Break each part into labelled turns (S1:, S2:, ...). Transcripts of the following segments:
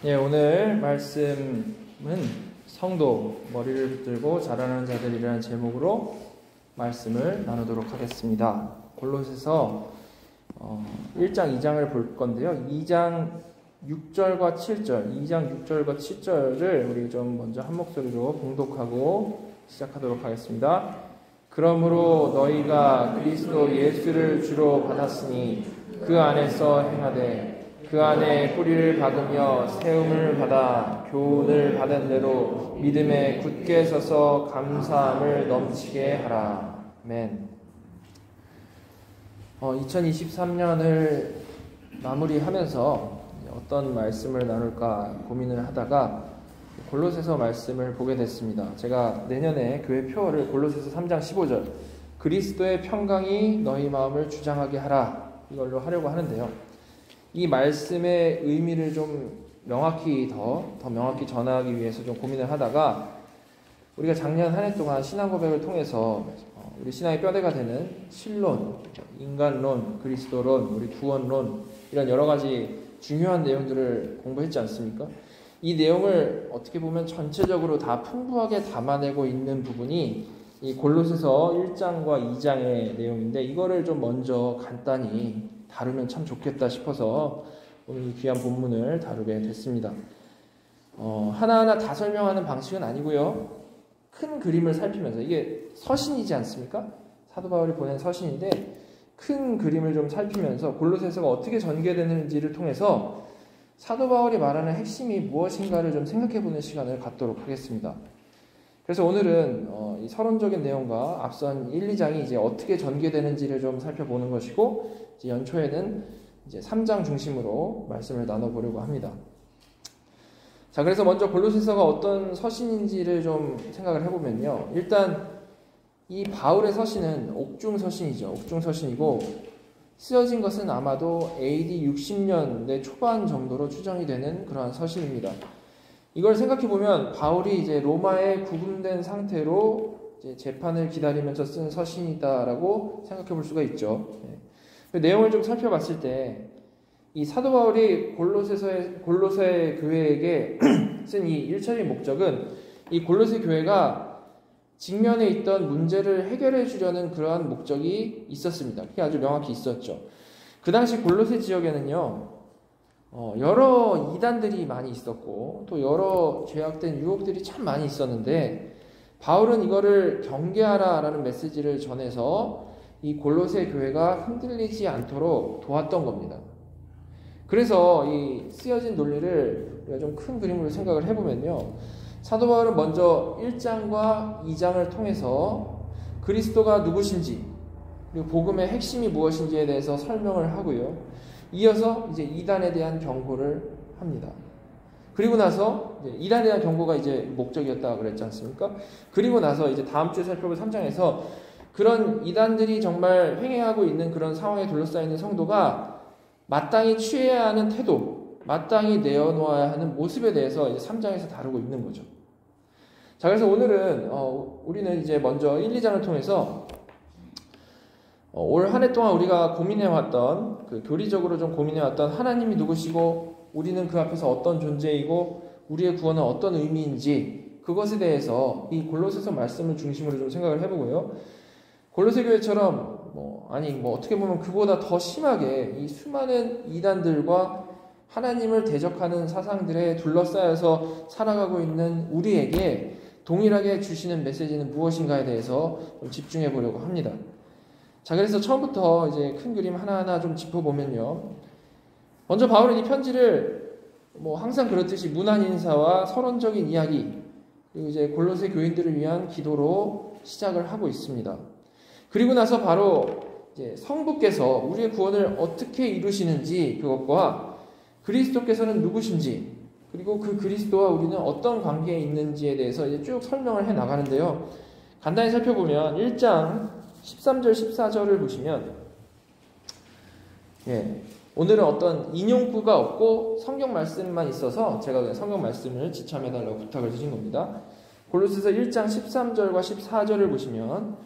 S1: 예, 오늘 말씀은 성도 머리를 붙들고 자라는 자들이라는 제목으로 말씀을 나누도록 하겠습니다. 골로새서 1장 2장을 볼 건데요. 2장 6절과 7절, 2장 6절과 7절을 우리 좀 먼저 한 목소리로 봉독하고 시작하도록 하겠습니다. 그러므로 너희가 그리스도 예수를 주로 받았으니 그 안에서 행하되 그 안에 뿌리를 박으며 세움을 받아 교훈을 받은 대로 믿음에 굳게 서서 감사함을 넘치게 하라. 아멘. 2023년을 마무리하면서 어떤 말씀을 나눌까 고민을 하다가 골로새서 말씀을 보게 됐습니다. 제가 내년에 교회 표어를 골로새서 3장 15절 그리스도의 평강이 너희 마음을 주장하게 하라 이걸로 하려고 하는데요. 이 말씀의 의미를 좀 명확히 더 명확히 전하기 위해서 좀 고민을 하다가 우리가 작년 한 해 동안 신앙 고백을 통해서 우리 신앙의 뼈대가 되는 신론, 인간론, 그리스도론, 우리 구원론 이런 여러 가지 중요한 내용들을 공부했지 않습니까? 이 내용을 어떻게 보면 전체적으로 다 풍부하게 담아내고 있는 부분이 이 골로새서 1장과 2장의 내용인데 이거를 좀 먼저 간단히 다루면 참 좋겠다 싶어서 오늘 이 귀한 본문을 다루게 됐습니다. 하나하나 다 설명하는 방식은 아니고요. 큰 그림을 살피면서 이게 서신이지 않습니까? 사도 바울이 보낸 서신인데 큰 그림을 좀 살피면서 골로새서가 어떻게 전개되는지를 통해서 사도 바울이 말하는 핵심이 무엇인가를 좀 생각해보는 시간을 갖도록 하겠습니다. 그래서 오늘은 이 서론적인 내용과 앞선 1, 2장이 이제 어떻게 전개되는지를 좀 살펴보는 것이고 이제 연초에는 이제 3장 중심으로 말씀을 나눠보려고 합니다. 자, 그래서 먼저 골로새서가 어떤 서신인지를 좀 생각을 해보면요. 일단 이 바울의 서신은 옥중 서신이죠. 옥중 서신이고 쓰여진 것은 아마도 AD 60년대 초반 정도로 추정이 되는 그러한 서신입니다. 이걸 생각해보면 바울이 이제 로마에 구금된 상태로 이제 재판을 기다리면서 쓴 서신이다라고 생각해볼 수가 있죠. 그 내용을 좀 살펴봤을 때 이 사도 바울이 골로새 교회에게 쓴 이 1차적인 목적은 이 골로새 교회가 직면에 있던 문제를 해결해 주려는 그러한 목적이 있었습니다. 그게 아주 명확히 있었죠. 그 당시 골로새 지역에는요. 여러 이단들이 많이 있었고 또 여러 죄악된 유혹들이 참 많이 있었는데 바울은 이거를 경계하라라는 메시지를 전해서 이 골로새 교회가 흔들리지 않도록 도왔던 겁니다. 그래서 이 쓰여진 논리를 우리가 좀 큰 그림으로 생각을 해보면요. 사도 바울은 먼저 1장과 2장을 통해서 그리스도가 누구신지 그리고 복음의 핵심이 무엇인지에 대해서 설명을 하고요. 이어서 이제 이단에 대한 경고를 합니다. 그리고 나서 이제 이단에 대한 경고가 이제 목적이었다 그랬지 않습니까? 그리고 나서 이제 다음 주에 살펴볼 3장에서 그런 이단들이 정말 횡행하고 있는 그런 상황에 둘러싸여 있는 성도가 마땅히 취해야 하는 태도, 마땅히 내어놓아야 하는 모습에 대해서 이제 3장에서 다루고 있는 거죠. 자, 그래서 오늘은 우리는 이제 먼저 1, 2장을 통해서 올 한 해 동안 우리가 고민해왔던 교리적으로 좀 고민해왔던 하나님이 누구시고 우리는 그 앞에서 어떤 존재이고 우리의 구원은 어떤 의미인지 그것에 대해서 이 골로새서 말씀을 중심으로 좀 생각을 해보고요. 골로새 교회처럼 어떻게 보면 그보다 더 심하게 이 수많은 이단들과 하나님을 대적하는 사상들에 둘러싸여서 살아가고 있는 우리에게 동일하게 주시는 메시지는 무엇인가에 대해서 좀 집중해 보려고 합니다. 자, 그래서 처음부터 이제 큰 그림 하나하나 좀 짚어보면요. 먼저 바울은 이 편지를 항상 그렇듯이 문안 인사와 서론적인 이야기, 그리고 이제 골로새 교인들을 위한 기도로 시작을 하고 있습니다. 그리고 나서 바로 이제 성부께서 우리의 구원을 어떻게 이루시는지 그것과 그리스도께서는 누구신지, 그리고 그 그리스도와 우리는 어떤 관계에 있는지에 대해서 이제 쭉 설명을 해 나가는데요. 간단히 살펴보면 1장 13절, 14절을 보시면 오늘은 어떤 인용구가 없고 성경 말씀만 있어서 제가 그냥 성경 말씀을 지참해달라고 부탁을 드린 겁니다. 골로새서 1장 13절과 14절을 보시면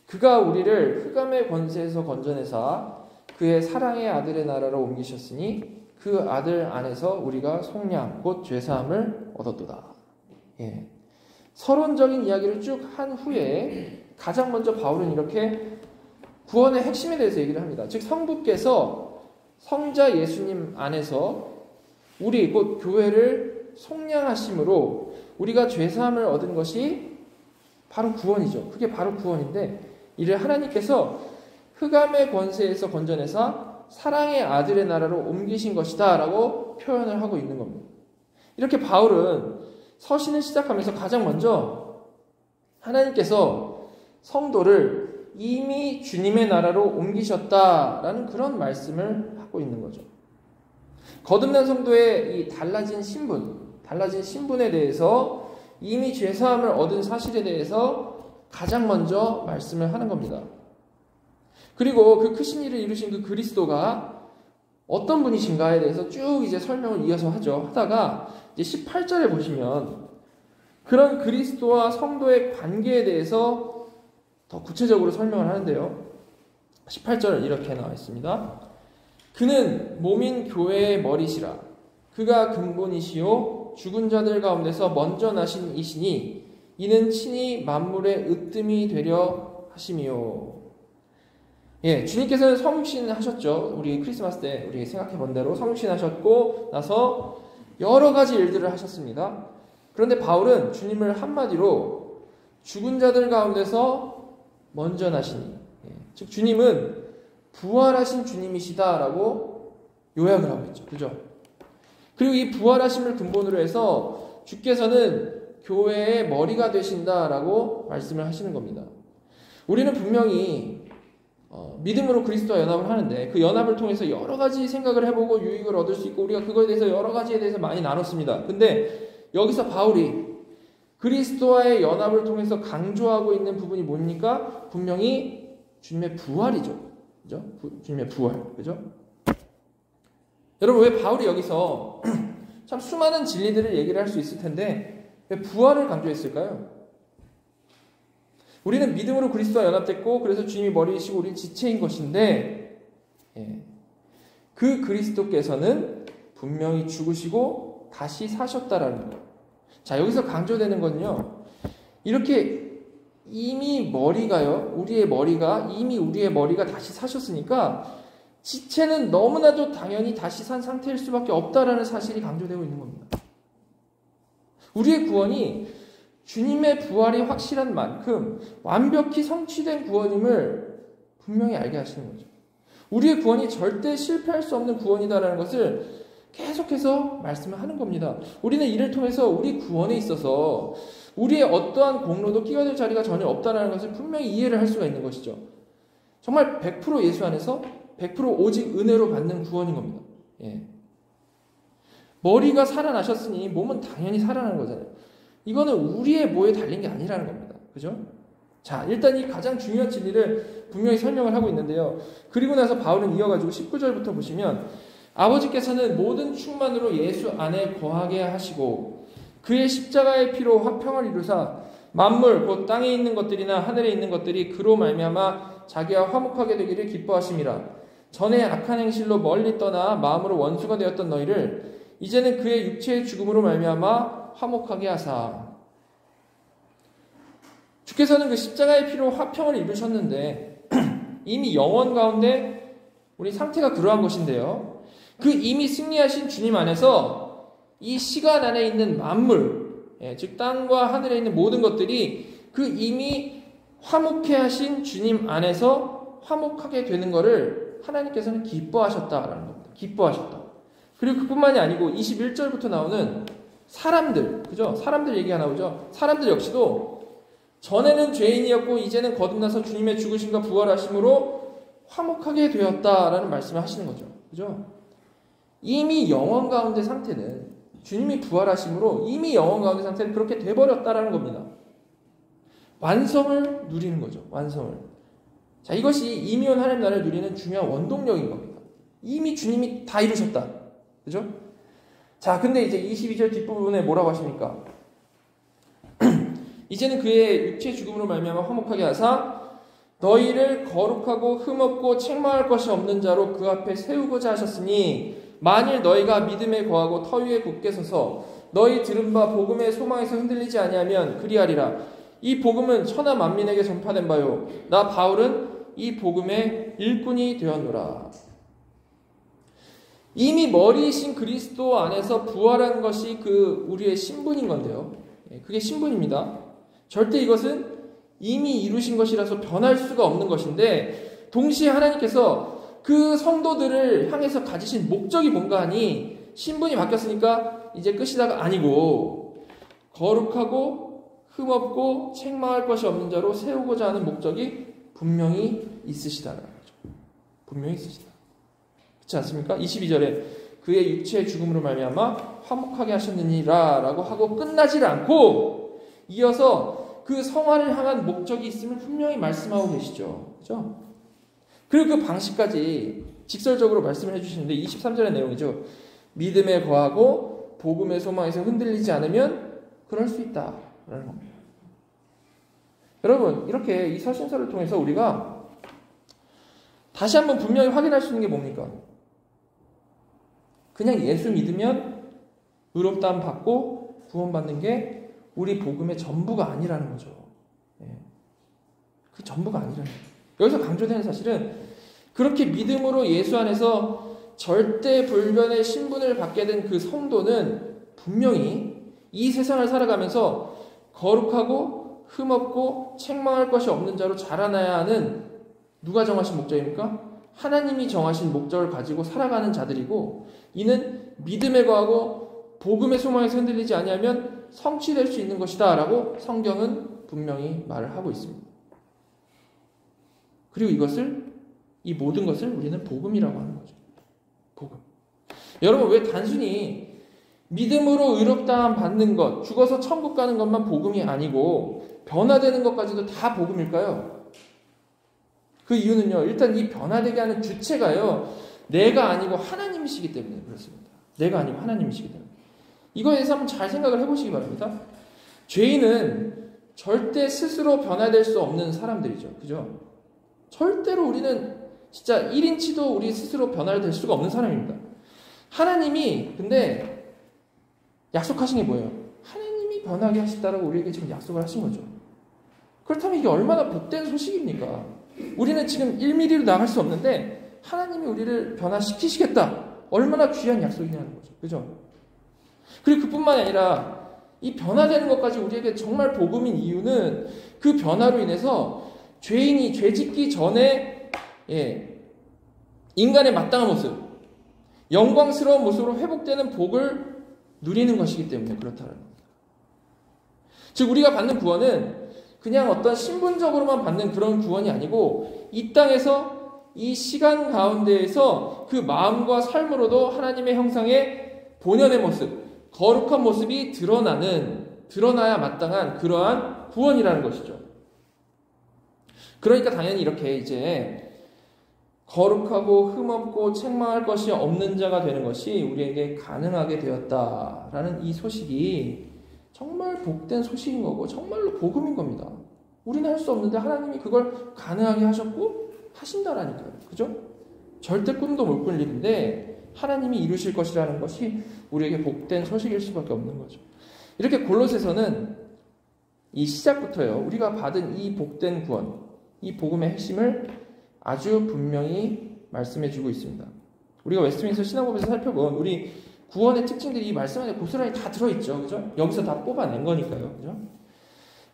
S1: 그가 우리를 흑암의 권세에서 건져내사 그의 사랑의 아들의 나라로 옮기셨으니 그 아들 안에서 우리가 속량 곧 죄사함을 얻었도다. 예. 서론적인 이야기를 쭉 한 후에 가장 먼저 바울은 이렇게 구원의 핵심에 대해서 얘기를 합니다. 즉 성부께서 성자 예수님 안에서 우리 곧 교회를 속량하심으로 우리가 죄사함을 얻은 것이 바로 구원이죠. 그게 바로 구원인데 이를 하나님께서 흑암의 권세에서 건져내사 사랑의 아들의 나라로 옮기신 것이다 라고 표현을 하고 있는 겁니다. 이렇게 바울은 서신을 시작하면서 가장 먼저 하나님께서 성도를 이미 주님의 나라로 옮기셨다라는 그런 말씀을 하고 있는 거죠. 거듭난 성도의 이 달라진 신분에 대해서 이미 죄사함을 얻은 사실에 대해서 가장 먼저 말씀을 하는 겁니다. 그리고 그 크신 일을 이루신 그 그리스도가 어떤 분이신가에 대해서 쭉 이제 설명을 이어서 하다가 이제 18절에 보시면 그런 그리스도와 성도의 관계에 대해서 더 구체적으로 설명을 하는데요. 18절 이렇게 나와 있습니다. 그는 몸인 교회의 머리시라. 그가 근본이시요 죽은 자들 가운데서 먼저 나신 이시니 이는 친히 만물의 으뜸이 되려 하심이요. 예, 주님께서는 성육신 하셨죠. 우리 크리스마스 때 우리 생각해 본 대로 성육신 하셨고 나서 여러 가지 일들을 하셨습니다. 그런데 바울은 주님을 한마디로 죽은 자들 가운데서 먼저 나시니, 즉 주님은 부활하신 주님이시다라고 요약을 하고 있죠. 그죠? 그리고 이 부활하심을 근본으로 해서 주께서는 교회의 머리가 되신다라고 말씀을 하시는 겁니다. 우리는 분명히 믿음으로 그리스도와 연합을 하는데 그 연합을 통해서 여러 가지 생각을 해보고 유익을 얻을 수 있고 우리가 그거에 대해서 여러 가지에 대해서 많이 나눴습니다. 근데 여기서 바울이 그리스도와의 연합을 통해서 강조하고 있는 부분이 뭡니까? 분명히 주님의 부활이죠. 그죠? 주님의 부활. 그죠? 여러분 왜 바울이 여기서 참 수많은 진리들을 얘기를 할 수 있을 텐데 왜 부활을 강조했을까요? 우리는 믿음으로 그리스도와 연합됐고 그래서 주님이 머리이시고 우리는 지체인 것인데 그 그리스도께서는 분명히 죽으시고 다시 사셨다라는 것. 자, 여기서 강조되는 건요. 이렇게 이미 우리의 머리가 다시 사셨으니까 지체는 너무나도 당연히 다시 산 상태일 수밖에 없다라는 사실이 강조되고 있는 겁니다. 우리의 구원이 주님의 부활이 확실한 만큼 완벽히 성취된 구원임을 분명히 알게 하시는 거죠. 우리의 구원이 절대 실패할 수 없는 구원이다라는 것을 계속해서 말씀을 하는 겁니다. 우리는 이를 통해서 우리 구원에 있어서 우리의 어떠한 공로도 끼어들 자리가 전혀 없다는 것을 분명히 이해를 할 수가 있는 것이죠. 정말 100% 예수 안에서 100% 오직 은혜로 받는 구원인 겁니다. 예. 머리가 살아나셨으니 몸은 당연히 살아나는 거잖아요. 이거는 우리의 뭐에 달린 게 아니라는 겁니다. 그죠? 자, 일단 이 가장 중요한 진리를 분명히 설명을 하고 있는데요. 그리고 나서 바울은 이어가지고 19절부터 보시면 아버지께서는 모든 충만으로 예수 안에 거하게 하시고 그의 십자가의 피로 화평을 이루사 만물 곧 땅에 있는 것들이나 하늘에 있는 것들이 그로 말미암아 자기와 화목하게 되기를 기뻐하심이라. 전에 악한 행실로 멀리 떠나 마음으로 원수가 되었던 너희를 이제는 그의 육체의 죽음으로 말미암아 화목하게 하사. 주께서는 그 십자가의 피로 화평을 이루셨는데 이미 영원 가운데 우리 상태가 그러한 것인데요. 그 이미 승리하신 주님 안에서 이 시간 안에 있는 만물, 즉 땅과 하늘에 있는 모든 것들이 그 이미 화목해 하신 주님 안에서 화목하게 되는 것을 하나님께서는 기뻐하셨다라는 겁니다. 기뻐하셨다. 그리고 그뿐만이 아니고 21절부터 나오는 사람들, 그죠? 사람들 얘기가 나오죠. 사람들 역시도 전에는 죄인이었고 이제는 거듭나서 주님의 죽으심과 부활하심으로 화목하게 되었다라는 말씀을 하시는 거죠. 그죠? 이미 영원 가운데 상태는 주님이 부활하심으로 이미 영원 가운데 상태는 그렇게 돼버렸다라는 겁니다. 완성을 누리는 거죠. 완성을. 자, 이것이 이미 온 하나님 나라를 누리는 중요한 원동력인 겁니다. 이미 주님이 다 이루셨다. 그죠? 자, 근데 이제 22절 뒷부분에 뭐라고 하십니까? 이제는 그의 육체의 죽음으로 말미암아 화목하게 하사 너희를 거룩하고 흠없고 책망할 것이 없는 자로 그 앞에 세우고자 하셨으니 만일 너희가 믿음에 거하고 터 위에 굳게 서서 너희 들은 바 복음의 소망에서 흔들리지 아니하면 그리하리라. 이 복음은 천하 만민에게 전파된 바요 나 바울은 이 복음의 일꾼이 되었노라. 이미 머리이신 그리스도 안에서 부활한 것이 우리의 신분인 건데요. 그게 신분입니다. 절대 이것은 이미 이루신 것이라서 변할 수가 없는 것인데, 동시에 하나님께서 그 성도들을 향해서 가지신 목적이 뭔가 하니 신분이 바뀌었으니까 이제 끝이다가 아니고 거룩하고 흠없고 책망할 것이 없는 자로 세우고자 하는 목적이 분명히 있으시다라는 거죠. 분명히 있으시다. 그렇지 않습니까? 22절에 그의 육체의 죽음으로 말미암아 화목하게 하셨느니라 라고 하고 끝나질 않고 이어서 그 성화를 향한 목적이 있음을 분명히 말씀하고 계시죠. 그죠? 그리고 그 방식까지 직설적으로 말씀을 해주시는데 23절의 내용이죠. 믿음에 거하고 복음의 소망에서 흔들리지 않으면 그럴 수 있다 라는 겁니다. 여러분, 이렇게 이 서신서를 통해서 우리가 다시 한번 분명히 확인할 수 있는 게 뭡니까? 그냥 예수 믿으면 의롭다함 받고 구원받는 게 우리 복음의 전부가 아니라는 거죠. 그 전부가 아니라는 거예요. 여기서 강조되는 사실은 그렇게 믿음으로 예수 안에서 절대 불변의 신분을 받게 된 그 성도는 분명히 이 세상을 살아가면서 거룩하고 흠없고 책망할 것이 없는 자로 자라나야 하는, 누가 정하신 목적입니까? 하나님이 정하신 목적을 가지고 살아가는 자들이고, 이는 믿음에 거하고 복음의 소망에서 흔들리지 아니하면 성취될 수 있는 것이다 라고 성경은 분명히 말을 하고 있습니다. 그리고 이 모든 것을 우리는 복음이라고 하는 거죠. 복음. 여러분, 왜 단순히 믿음으로 의롭다함 받는 것, 죽어서 천국 가는 것만 복음이 아니고 변화되는 것까지도 다 복음일까요? 그 이유는요, 일단 이 변화되게 하는 주체가요, 내가 아니고 하나님이시기 때문에 그렇습니다. 내가 아니고 하나님이시기 때문에. 이거에 대해서 한번 잘 생각을 해보시기 바랍니다. 죄인은 절대 스스로 변화될 수 없는 사람들이죠. 그죠? 절대로 우리는 진짜 1인치도 우리 스스로 변화될 수가 없는 사람입니다. 하나님이 근데 약속하신 게 뭐예요? 하나님이 변하게 하시다라고 우리에게 지금 약속을 하신 거죠. 그렇다면 이게 얼마나 복된 소식입니까? 우리는 지금 1mm로 나갈 수 없는데 하나님이 우리를 변화시키시겠다. 얼마나 귀한 약속이냐는 거죠. 그죠? 그리고 그뿐만이 아니라 이 변화되는 것까지 우리에게 정말 복음인 이유는 그 변화로 인해서 죄인이 죄 짓기 전에 인간의 마땅한 모습, 영광스러운 모습으로 회복되는 복을 누리는 것이기 때문에 그렇다는 겁니다. 즉 우리가 받는 구원은 그냥 어떤 신분적으로만 받는 그런 구원이 아니고 이 땅에서 이 시간 가운데에서 그 마음과 삶으로도 하나님의 형상의 본연의 모습, 거룩한 모습이 드러나야 마땅한 그러한 구원이라는 것이죠. 그러니까 당연히 이렇게 이제 거룩하고 흠없고 책망할 것이 없는 자가 되는 것이 우리에게 가능하게 되었다라는 이 소식이 정말 복된 소식인 거고 정말로 복음인 겁니다. 우리는 할 수 없는데 하나님이 그걸 가능하게 하셨고 하신다라니까요. 그죠? 절대 꿈도 못 꿀 일인데 하나님이 이루실 것이라는 것이 우리에게 복된 소식일 수밖에 없는 거죠. 이렇게 골로새서는 이 시작부터요, 우리가 받은 이 복된 구원, 이 복음의 핵심을 아주 분명히 말씀해 주고 있습니다. 우리가 웨스트민스터 신학법에서 살펴본 우리 구원의 특징들이 이 말씀 안에 고스란히 다 들어있죠. 그죠? 여기서 다 뽑아낸 거니까요. 그죠?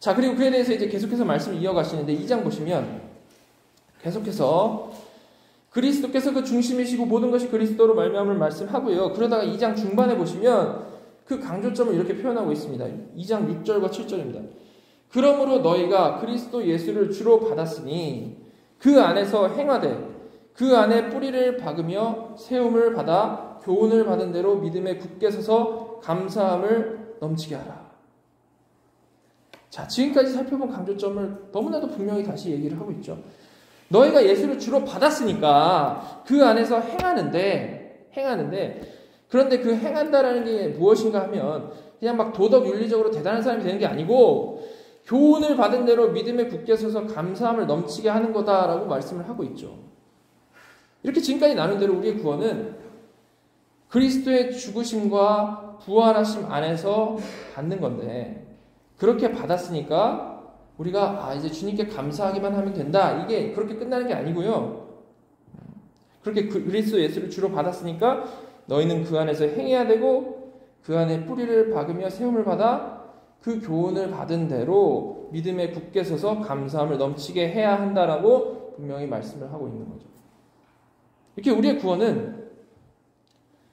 S1: 자, 그리고 그에 대해서 이제 계속해서 말씀을 이어가시는데 2장 보시면 계속해서 그리스도께서 그 중심이시고 모든 것이 그리스도로 말미암음을 말씀하고요. 그러다가 2장 중반에 보시면 그 강조점을 이렇게 표현하고 있습니다. 2장 6절과 7절입니다. 그러므로 너희가 그리스도 예수를 주로 받았으니 그 안에서 행하되 그 안에 뿌리를 박으며 세움을 받아 교훈을 받은 대로 믿음에 굳게 서서 감사함을 넘치게 하라. 자, 지금까지 살펴본 강조점을 너무나도 분명히 다시 얘기를 하고 있죠. 너희가 예수를 주로 받았으니까 그 안에서 행하는데 그런데 그 행한다라는 게 무엇인가 하면 그냥 막 도덕 윤리적으로 대단한 사람이 되는 게 아니고 교훈을 받은 대로 믿음에 굳게 서서 감사함을 넘치게 하는 거다라고 말씀을 하고 있죠. 이렇게 지금까지 나눈 대로 우리의 구원은 그리스도의 죽으심과 부활하심 안에서 받는 건데, 그렇게 받았으니까 우리가 이제 주님께 감사하기만 하면 된다, 이게 그렇게 끝나는 게 아니고요. 그렇게 그리스도 예수를 주로 받았으니까 너희는 그 안에서 행해야 되고 그 안에 뿌리를 박으며 세움을 받아 그 교훈을 받은 대로 믿음에 굳게 서서 감사함을 넘치게 해야 한다라고 분명히 말씀을 하고 있는 거죠. 이렇게 우리의 구원은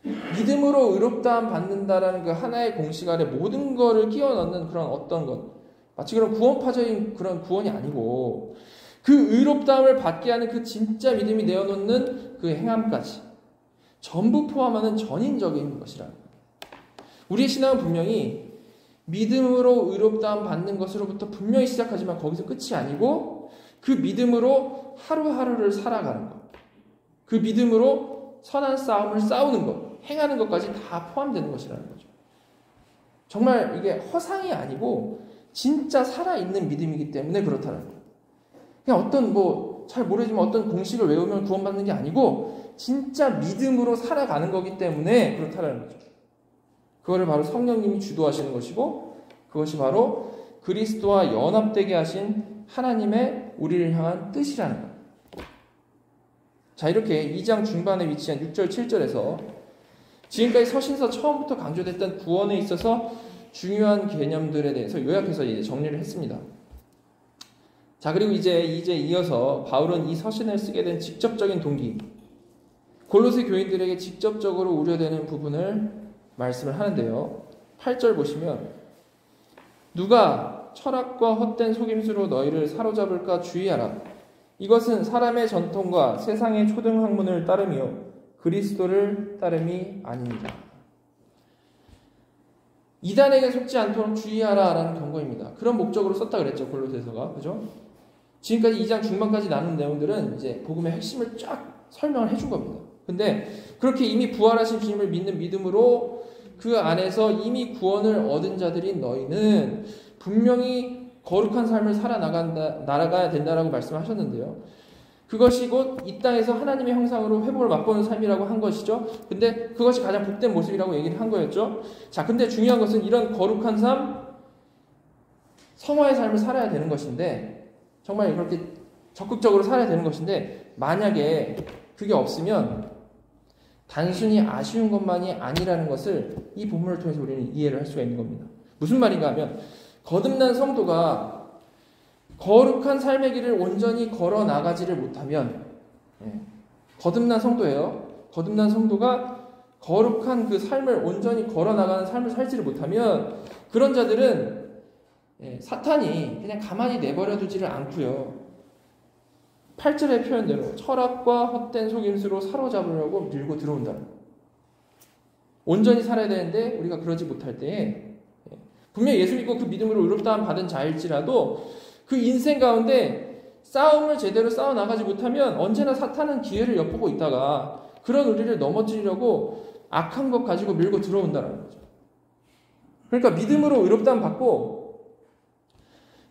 S1: 믿음으로 의롭다함 받는다라는 그 하나의 공식 아래 모든 거를 끼워 넣는 그런 어떤 것, 마치 그런 구원파적인 그런 구원이 아니고, 그 의롭다함을 받게 하는 그 진짜 믿음이 내어놓는 그 행함까지 전부 포함하는 전인적인 것이라는 거예요. 우리의 신앙은 분명히 믿음으로 의롭다함 받는 것으로부터 분명히 시작하지만 거기서 끝이 아니고, 그 믿음으로 하루하루를 살아가는 것, 그 믿음으로 선한 싸움을 싸우는 것, 행하는 것까지 다 포함되는 것이라는 거죠. 정말 이게 허상이 아니고 진짜 살아있는 믿음이기 때문에 그렇다는 거예요. 그냥 어떤 잘 모르지만 어떤 공식을 외우면 구원받는 게 아니고 진짜 믿음으로 살아가는 거기 때문에 그렇다는 거죠. 그거를 바로 성령님이 주도하시는 것이고, 그것이 바로 그리스도와 연합되게 하신 하나님의 우리를 향한 뜻이라는 거예요. 자, 이렇게 2장 중반에 위치한 6절 7절에서 지금까지 서신서 처음부터 강조됐던 구원에 있어서 중요한 개념들에 대해서 요약해서 이제 정리를 했습니다. 자, 그리고 이제 이어서 바울은 이 서신을 쓰게 된 직접적인 동기, 골로새 교인들에게 직접적으로 우려되는 부분을 말씀을 하는데요. 8절 보시면, 누가 철학과 헛된 속임수로 너희를 사로잡을까 주의하라. 이것은 사람의 전통과 세상의 초등학문을 따르며 그리스도를 따름이 아닙니다. 이단에게 속지 않도록 주의하라라는 경고입니다. 그런 목적으로 썼다 그랬죠, 골로새서가. 그죠? 지금까지 2장 중반까지 나눈 내용들은 이제 복음의 핵심을 쫙 설명을 해준 겁니다. 근데 그렇게 이미 부활하신 주님을 믿는 믿음으로 그 안에서 이미 구원을 얻은 자들인 너희는 분명히 거룩한 삶을 살아나가야 된다라고 말씀하셨는데요. 그것이 곧 이 땅에서 하나님의 형상으로 회복을 맛보는 삶이라고 한 것이죠. 근데 그것이 가장 복된 모습이라고 얘기를 한 거였죠. 자, 근데 중요한 것은 이런 거룩한 삶, 성화의 삶을 살아야 되는 것인데, 정말 그렇게 적극적으로 살아야 되는 것인데, 만약에 그게 없으면 단순히 아쉬운 것만이 아니라는 것을 이 본문을 통해서 우리는 이해를 할 수가 있는 겁니다. 무슨 말인가 하면, 거듭난 성도가 거룩한 삶의 길을 온전히 걸어 나가지를 못하면, 거듭난 성도예요. 거듭난 성도가 거룩한 그 삶을 온전히 걸어 나가는 삶을 살지를 못하면, 그런 자들은 사탄이 그냥 가만히 내버려 두지를 않고요. 8절의 표현대로 철학과 헛된 속임수로 사로잡으려고 밀고 들어온다는 거예요. 온전히 살아야 되는데 우리가 그러지 못할 때에, 분명히 예수 믿고 그 믿음으로 의롭다함 받은 자일지라도 그 인생 가운데 싸움을 제대로 싸워나가지 못하면 언제나 사탄은 기회를 엿보고 있다가 그런 우리를 넘어뜨리려고 악한 것 가지고 밀고 들어온다는 거죠. 그러니까 믿음으로 의롭다함 받고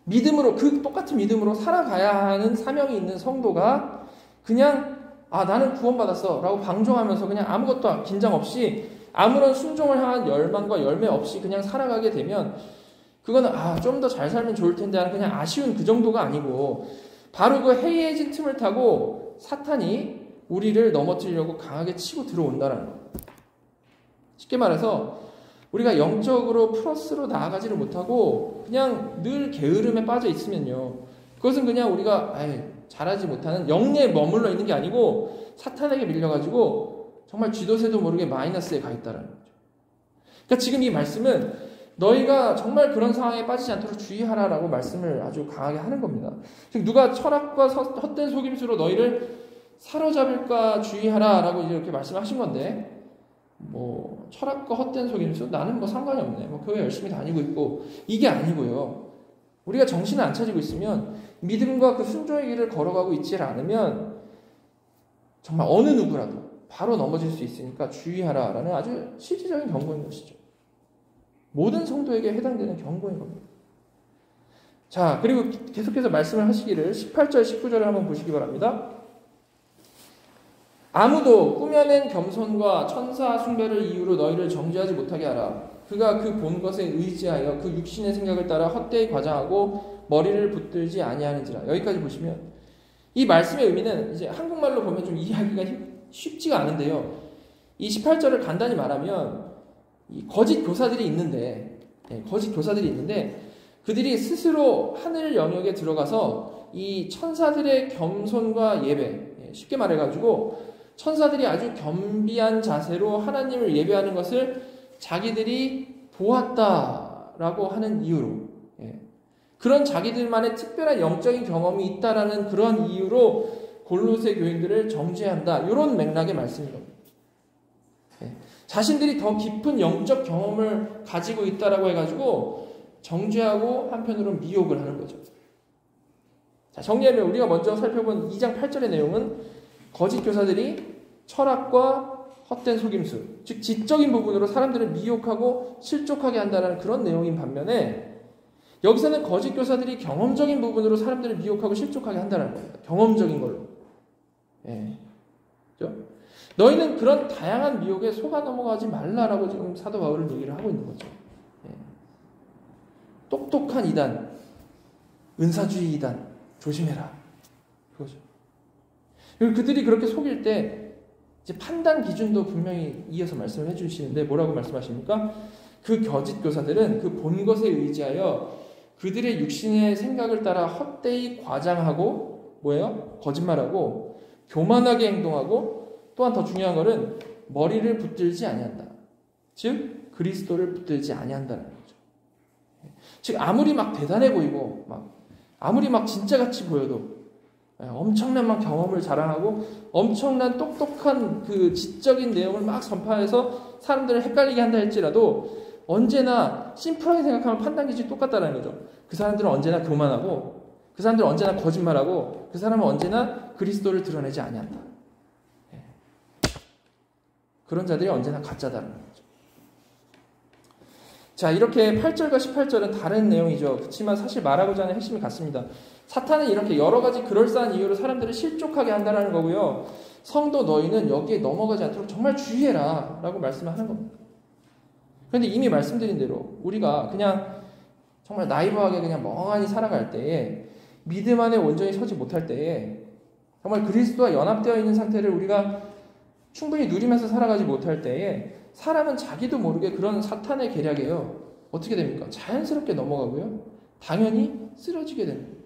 S1: 믿음으로, 그 똑같은 믿음으로 살아가야 하는 사명이 있는 성도가 그냥 나는 구원받았어 라고 방종하면서 그냥 아무것도 긴장 없이 아무런 순종을 향한 열망과 열매 없이 그냥 살아가게 되면, 그거는 좀 더 잘 살면 좋을 텐데 하는 그냥 아쉬운 그 정도가 아니고, 바로 그 해이해진 틈을 타고 사탄이 우리를 넘어뜨리려고 강하게 치고 들어온다는 거예요. 쉽게 말해서 우리가 영적으로 플러스로 나아가지를 못하고 그냥 늘 게으름에 빠져 있으면요, 그것은 그냥 우리가 잘하지 못하는 영리에 머물러 있는 게 아니고 사탄에게 밀려가지고 정말 쥐도새도 모르게 마이너스에 가 있다는 거죠. 그러니까 지금 이 말씀은 너희가 정말 그런 상황에 빠지지 않도록 주의하라라고 말씀을 아주 강하게 하는 겁니다. 즉, 누가 철학과 헛된 속임수로 너희를 사로잡을까 주의하라라고 이렇게 말씀하신 건데, 철학과 헛된 속임수? 나는 상관이 없네. 교회 열심히 다니고 있고, 이게 아니고요. 우리가 정신을 안 차리고 있으면, 믿음과 그 순종의 길을 걸어가고 있지 않으면 정말 어느 누구라도 바로 넘어질 수 있으니까 주의하라라는 아주 실질적인 경고인 것이죠. 모든 성도에게 해당되는 경고인 겁니다. 자, 그리고 계속해서 말씀을 하시기를 18절, 19절을 한번 보시기 바랍니다. 아무도 꾸며낸 겸손과 천사 숭배를 이유로 너희를 정죄하지 못하게 하라. 그가 그 본 것에 의지하여 그 육신의 생각을 따라 헛되이 과장하고 머리를 붙들지 아니하는지라. 여기까지 보시면 이 말씀의 의미는 이제 한국말로 보면 좀 이해하기가 쉽지가 않은데요. 이 18절을 간단히 말하면 이 거짓 교사들이 있는데 그들이 스스로 하늘 영역에 들어가서 이 천사들의 겸손과 예배, 쉽게 말해가지고 천사들이 아주 겸비한 자세로 하나님을 예배하는 것을 자기들이 보았다라고 하는 이유로, 그런 자기들만의 특별한 영적인 경험이 있다라는 그런 이유로 골로새 교인들을 정죄한다. 이런 맥락의 말씀인 겁니다. 자신들이 더 깊은 영적 경험을 가지고 있다라고 해가지고 정죄하고 한편으로 미혹을 하는 거죠. 자, 정리하면 우리가 먼저 살펴본 2장 8절의 내용은 거짓 교사들이 철학과 헛된 속임수, 즉 지적인 부분으로 사람들을 미혹하고 실족하게 한다는 그런 내용인 반면에 여기서는 거짓 교사들이 경험적인 부분으로 사람들을 미혹하고 실족하게 한다는 겁니다. 경험적인 걸로. 그렇죠? 너희는 그런 다양한 미혹에 속아 넘어가지 말라라고 지금 사도 바울은 얘기를 하고 있는 거죠. 똑똑한 이단, 은사주의 이단 조심해라. 그거죠. 그리고 그들이 그렇게 속일 때 이제 판단 기준도 분명히 이어서 말씀을 해주시는데 뭐라고 말씀하십니까? 그 거짓 교사들은 그 본 것에 의지하여 그들의 육신의 생각을 따라 헛되이 과장하고 뭐예요? 거짓말하고 교만하게 행동하고 또한 더 중요한 것은 머리를 붙들지 아니한다. 즉 그리스도를 붙들지 아니한다는 거죠. 즉 아무리 막 대단해 보이고 아무리 막 진짜같이 보여도 엄청난 막 경험을 자랑하고 엄청난 똑똑한 그 지적인 내용을 막 선포해서 사람들을 헷갈리게 한다 할지라도 언제나 심플하게 생각하면 판단 기준이 똑같다는 거죠. 그 사람들은 언제나 교만하고 그 사람들은 언제나 거짓말하고 그 사람은 언제나 그리스도를 드러내지 아니한다. 그런 자들이 언제나 가짜다는 거죠. 자, 이렇게 8절과 18절은 다른 내용이죠. 그렇지만 사실 말하고자 하는 핵심이 같습니다. 사탄은 이렇게 여러 가지 그럴싸한 이유로 사람들을 실족하게 한다는 거고요. 성도 너희는 여기에 넘어가지 않도록 정말 주의해라 라고 말씀을 하는 겁니다. 그런데 이미 말씀드린 대로 우리가 그냥 정말 나이브하게 그냥 멍하니 살아갈 때에 믿음 안에 온전히 서지 못할 때에 정말 그리스도와 연합되어 있는 상태를 우리가 충분히 누리면서 살아가지 못할 때에 사람은 자기도 모르게 그런 사탄의 계략이에요. 어떻게 됩니까? 자연스럽게 넘어가고요. 당연히 쓰러지게 됩니다.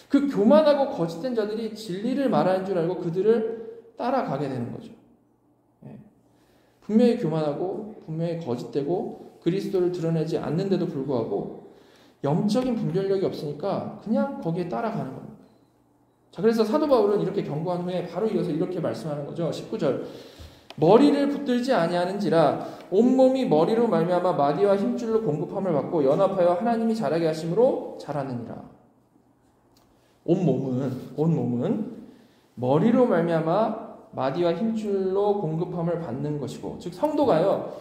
S1: 그 교만하고 거짓된 자들이 진리를 말하는 줄 알고 그들을 따라가게 되는 거죠. 분명히 교만하고 분명히 거짓되고 그리스도를 드러내지 않는데도 불구하고 영적인 분별력이 없으니까 그냥 거기에 따라가는 겁니다. 자, 그래서 사도 바울은 이렇게 경고한 후에 바로 이어서 이렇게 말씀하는 거죠. 19절. 머리를 붙들지 아니하는지라 온몸이 머리로 말미암아 마디와 힘줄로 공급함을 받고 연합하여 하나님이 자라게 하심으로 자라느니라. 온몸은 머리로 말미암아 마디와 힘줄로 공급함을 받는 것이고, 즉 성도가요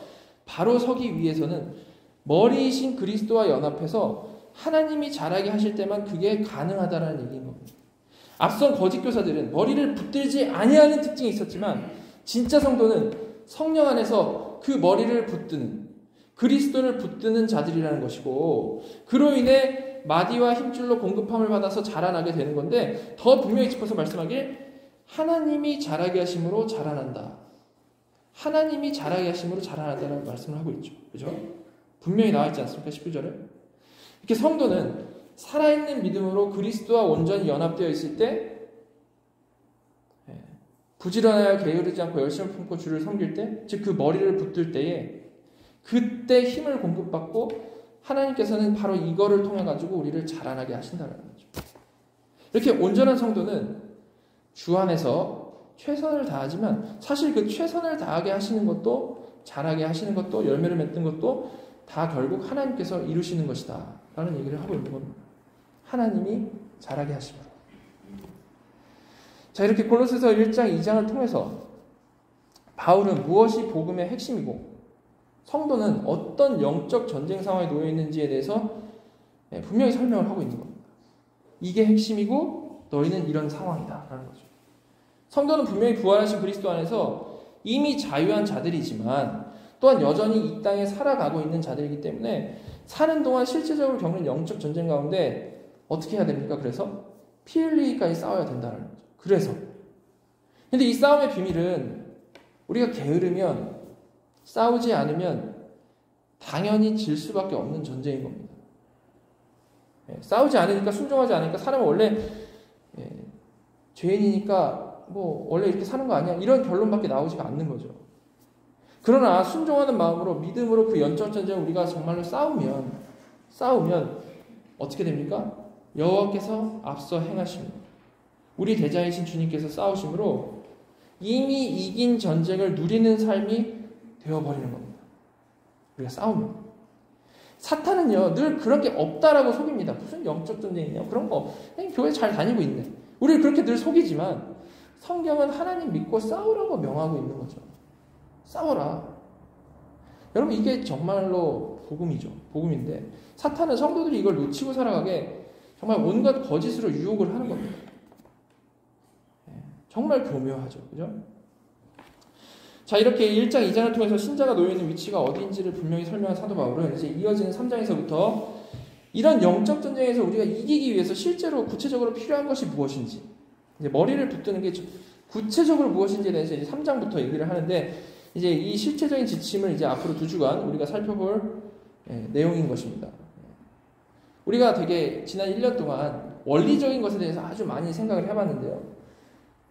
S1: 바로 서기 위해서는 머리이신 그리스도와 연합해서 하나님이 자라게 하실 때만 그게 가능하다라는 얘기인 겁니다. 앞선 거짓 교사들은 머리를 붙들지 아니하는 특징이 있었지만 진짜 성도는 성령 안에서 그 머리를 붙드는 그리스도를 붙드는 자들이라는 것이고, 그로 인해 마디와 힘줄로 공급함을 받아서 자라나게 되는 건데, 더 분명히 짚어서 말씀하길 하나님이 자라게 하심으로 자라난다. 하나님이 자라게 하심으로 자라난다라고 말씀을 하고 있죠. 그죠? 분명히 나와 있지 않습니까? 19절에. 이렇게 성도는 살아있는 믿음으로 그리스도와 온전히 연합되어 있을 때, 부지런하여 게으르지 않고 열심을 품고 주를 섬길 때, 즉 그 머리를 붙들 때에 그때 힘을 공급받고 하나님께서는 바로 이거를 통해 가지고 우리를 자라나게 하신다는 거죠. 이렇게 온전한 성도는 주 안에서 최선을 다하지만 사실 그 최선을 다하게 하시는 것도, 자라게 하시는 것도, 열매를 맺는 것도 다 결국 하나님께서 이루시는 것이다 라는 얘기를 하고 있는 겁니다. 하나님이 자라게 하심으로. 자, 이렇게 골로새서 1장 2장을 통해서 바울은 무엇이 복음의 핵심이고 성도는 어떤 영적 전쟁 상황에 놓여 있는지에 대해서 분명히 설명을 하고 있는 겁니다. 이게 핵심이고 너희는 이런 상황이다 라는 거죠. 성도는 분명히 부활하신 그리스도 안에서 이미 자유한 자들이지만 또한 여전히 이 땅에 살아가고 있는 자들이기 때문에 사는 동안 실제적으로 겪는 영적 전쟁 가운데 어떻게 해야 됩니까? 그래서 피 흘리기까지 싸워야 된다는 거죠. 그래서. 근데 이 싸움의 비밀은 우리가 게으르면, 싸우지 않으면 당연히 질 수밖에 없는 전쟁인 겁니다. 싸우지 않으니까, 순종하지 않으니까 사람은 원래 죄인이니까 뭐 원래 이렇게 사는 거 아니야? 이런 결론밖에 나오지가 않는 거죠. 그러나 순종하는 마음으로, 믿음으로 그 영적 전쟁을 우리가 정말로 싸우면 어떻게 됩니까? 여호와께서 앞서 행하십니다. 우리 대장이신 주님께서 싸우심으로 이미 이긴 전쟁을 누리는 삶이 되어버리는 겁니다. 우리가 싸우면. 사탄은요, 늘 그런 게 없다라고 속입니다. 무슨 영적 전쟁이냐? 그런 거. 그냥 교회 잘 다니고 있네. 우리를 그렇게 늘 속이지만 성경은 하나님 믿고 싸우라고 명하고 있는 거죠. 싸워라. 여러분, 이게 정말로 복음이죠. 복음인데 사탄은 성도들이 이걸 놓치고 살아가게 정말 온갖 거짓으로 유혹을 하는 겁니다. 정말 교묘하죠. 그죠? 자, 이렇게 1장, 2장을 통해서 신자가 놓여있는 위치가 어디인지를 분명히 설명한 사도 바울은 이제 이어지는 3장에서부터 이런 영적 전쟁에서 우리가 이기기 위해서 실제로 구체적으로 필요한 것이 무엇인지, 이제 머리를 붙드는 게 구체적으로 무엇인지에 대해서 이제 3장부터 얘기를 하는데, 이제 이 실체적인 지침을 이제 앞으로 2주간 우리가 살펴볼 내용인 것입니다. 우리가 되게 지난 1년 동안 원리적인 것에 대해서 아주 많이 생각을 해봤는데요.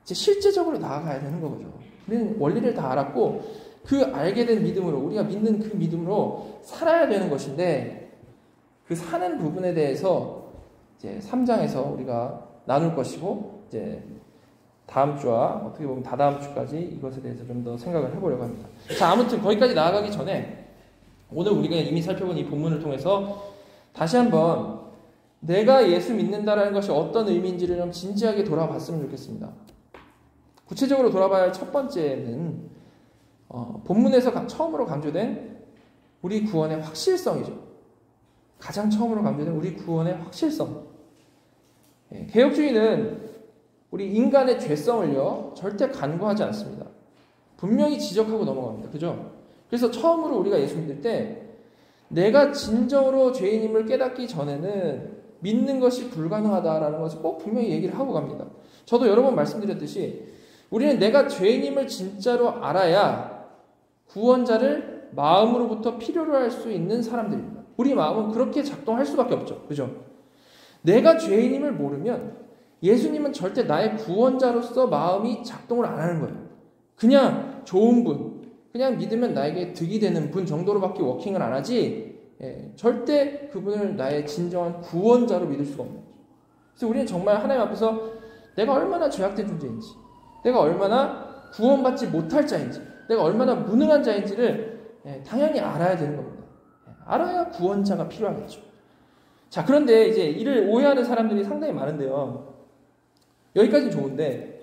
S1: 이제 실제적으로 나아가야 되는 거죠. 우리는 원리를 다 알았고 그 알게 된 믿음으로, 우리가 믿는 그 믿음으로 살아야 되는 것인데, 그 사는 부분에 대해서 이제 3장에서 우리가 나눌 것이고, 이제 다음 주와 어떻게 보면 다다음 주까지 이것에 대해서 좀 더 생각을 해보려고 합니다. 자, 아무튼 거기까지 나아가기 전에 오늘 우리가 이미 살펴본 이 본문을 통해서 다시 한번 내가 예수 믿는다라는 것이 어떤 의미인지를 좀 진지하게 돌아봤으면 좋겠습니다. 구체적으로 돌아봐야 할 첫 번째는 본문에서 처음으로 강조된 우리 구원의 확실성이죠. 가장 처음으로 강조된 우리 구원의 확실성. 개혁주의는 우리 인간의 죄성을요 절대 간과하지 않습니다. 분명히 지적하고 넘어갑니다. 그죠? 그래서 처음으로 우리가 예수 믿을 때 내가 진정으로 죄인임을 깨닫기 전에는 믿는 것이 불가능하다라는 것을 꼭 분명히 얘기를 하고 갑니다. 저도 여러 번 말씀드렸듯이 우리는 내가 죄인임을 진짜로 알아야 구원자를 마음으로부터 필요로 할 수 있는 사람들입니다. 우리 마음은 그렇게 작동할 수밖에 없죠. 그죠? 내가 죄인임을 모르면 예수님은 절대 나의 구원자로서 마음이 작동을 안 하는 거예요. 그냥 좋은 분, 그냥 믿으면 나에게 득이 되는 분 정도로밖에 워킹을 안 하지, 절대 그분을 나의 진정한 구원자로 믿을 수가 없는 거죠. 그래서 우리는 정말 하나님 앞에서 내가 얼마나 죄악된 존재인지, 내가 얼마나 구원받지 못할 자인지, 내가 얼마나 무능한 자인지를 당연히 알아야 되는 겁니다. 알아야 구원자가 필요하겠죠. 자, 그런데 이제 이를 오해하는 사람들이 상당히 많은데요. 여기까지는 좋은데,